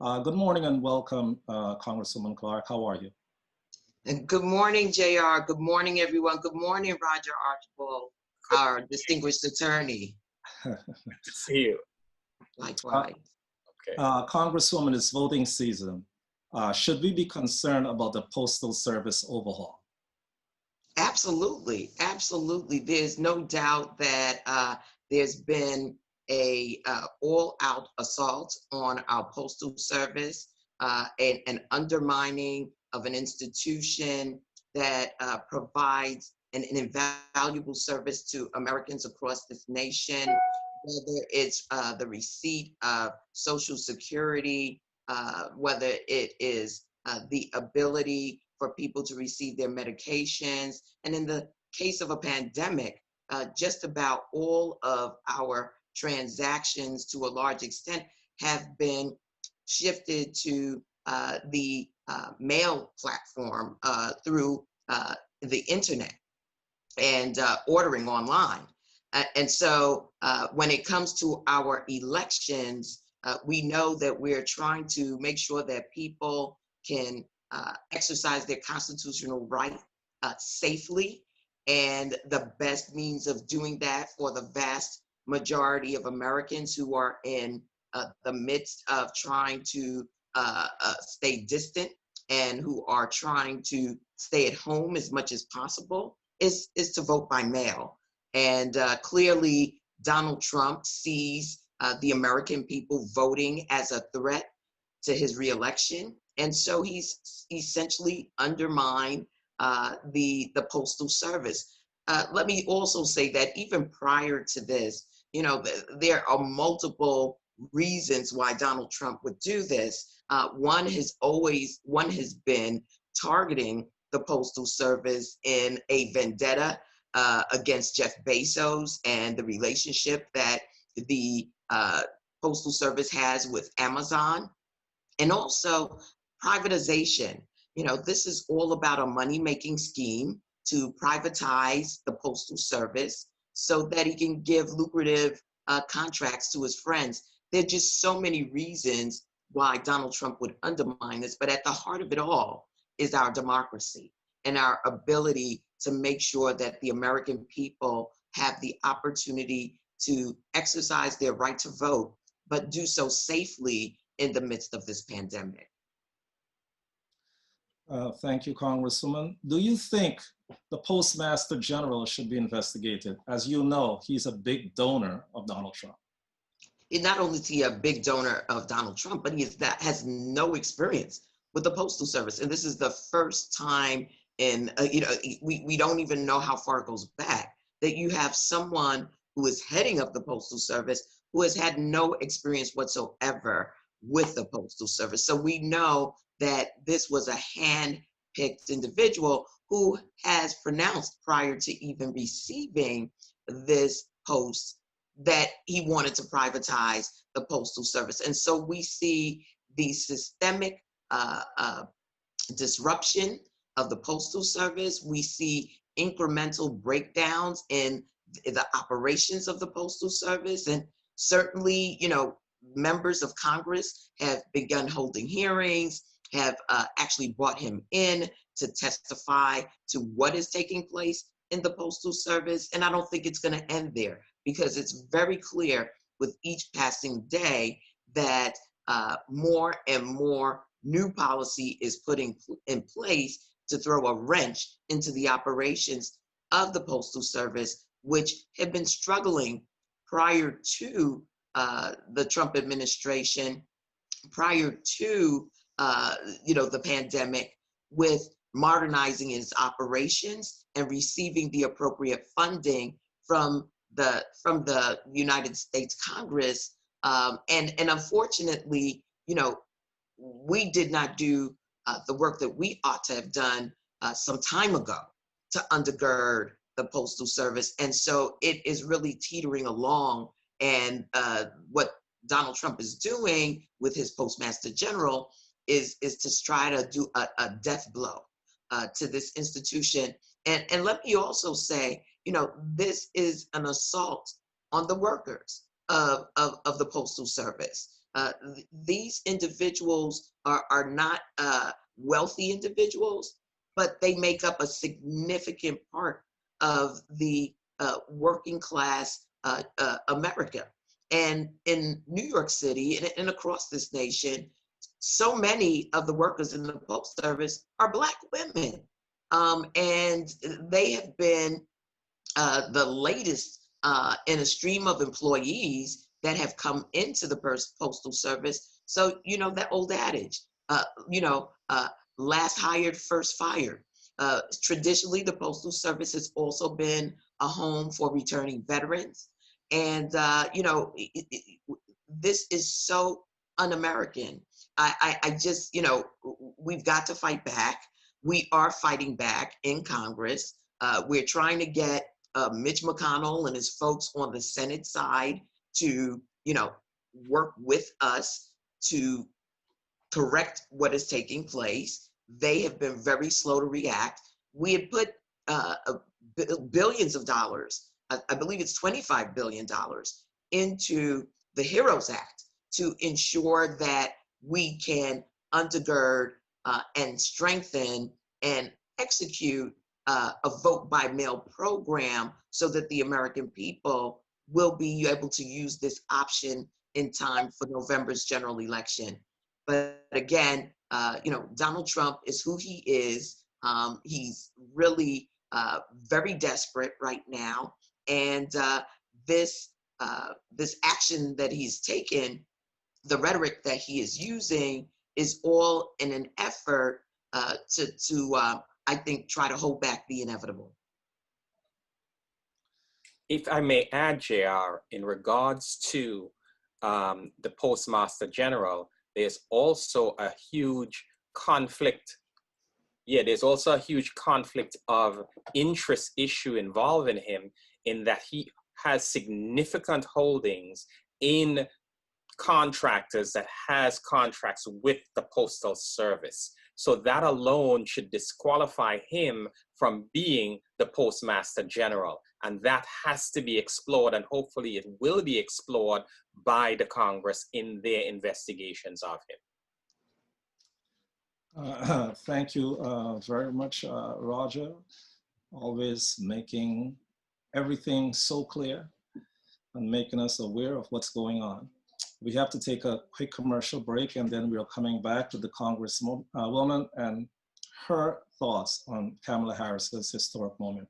Good morning and welcome, Congresswoman Clarke. How are you? And good morning, JR. Good morning, everyone. Good morning, Roger Archibald, our distinguished attorney. Good to see you. Likewise. Okay. Congresswoman, it's voting season. Should we be concerned about the Postal Service overhaul? Absolutely. Absolutely. There's no doubt that there's been a all-out assault on our Postal Service, an undermining of an institution that provides an invaluable service to Americans across this nation, whether it's the receipt of Social Security, whether it is the ability for people to receive their medications. And in the case of a pandemic, just about all of our transactions to a large extent have been shifted to the mail platform through the internet and ordering online. And so when it comes to our elections, we know that we're trying to make sure that people can exercise their constitutional right safely. And the best means of doing that for the vast majority of Americans who are in the midst of trying to stay distant and who are trying to stay at home as much as possible is to vote by mail. And clearly, Donald Trump sees the American people voting as a threat to his reelection. And so he's essentially undermined the Postal Service. Let me also say that even prior to this, you know, there are multiple reasons why Donald Trump would do this. One has been targeting the Postal Service in a vendetta against Jeff Bezos and the relationship that the Postal Service has with Amazon, and also privatization. You know, this is all about a money-making scheme to privatize the Postal Service so that he can give lucrative contracts to his friends. There are just so many reasons why Donald Trump would undermine this, but at the heart of it all is our democracy and our ability to make sure that the American people have the opportunity to exercise their right to vote, but do so safely in the midst of this pandemic. Thank you, Congresswoman. Do you think the Postmaster General should be investigated? As you know, he's a big donor of Donald Trump. Not only is he a big donor of Donald Trump, but has no experience with the Postal Service. And this is the first time in, we don't even know how far it goes back, that you have someone who is heading up the Postal Service who has had no experience whatsoever with the Postal Service. So we know that this was a hand-picked individual who has pronounced prior to even receiving this post that he wanted to privatize the Postal Service. And so we see the systemic disruption of the Postal Service. We see incremental breakdowns in the operations of the Postal Service. And certainly, you know, members of Congress have begun holding hearings, have actually brought him in to testify to what is taking place in the Postal Service. And I don't think it's going to end there, because it's very clear with each passing day that more and more new policy is putting in place to throw a wrench into the operations of the Postal Service, which had been struggling prior to the Trump administration, prior to the pandemic, with modernizing its operations and receiving the appropriate funding from the United States Congress. And unfortunately, you know, we did not do the work that we ought to have done some time ago to undergird the Postal Service. And so it is really teetering along. And what Donald Trump is doing with his Postmaster General is to try to do a death blow to this institution. And let me also say, you know, this is an assault on the workers of the Postal Service. These individuals are not wealthy individuals, but they make up a significant part of the working class America. And in New York City and across this nation, so many of the workers in the Post Service are Black women. And they have been the latest in a stream of employees that have come into the Postal Service. So, you know, that old adage, last hired, first fired. Traditionally, the Postal Service has also been a home for returning veterans. And, this is so un-American. I just, we've got to fight back. We are fighting back in Congress. We're trying to get Mitch McConnell and his folks on the Senate side to, work with us to correct what is taking place. They have been very slow to react. We had put billions of dollars, I believe it's $25 billion, into the HEROES Act to ensure that we can undergird and strengthen and execute a vote by mail program so that the American people will be able to use this option in time for November's general election. But again, Donald Trump is who he is. He's really very desperate right now. And this action that he's taken, the rhetoric that he is using, is all in an effort to I think, try to hold back the inevitable. If I may add, JR, in regards to the Postmaster General, there's also a huge conflict. Yeah, there's also a huge conflict of interest issue involving him, in that he has significant holdings in contractors that has contracts with the Postal Service. So that alone should disqualify him from being the Postmaster General. And that has to be explored, and hopefully it will be explored by the Congress in their investigations of him. Thank you very much, Roger. Always making everything so clear and making us aware of what's going on. We have to take a quick commercial break, and then we are coming back to the Congresswoman and her thoughts on Kamala Harris's historic moment.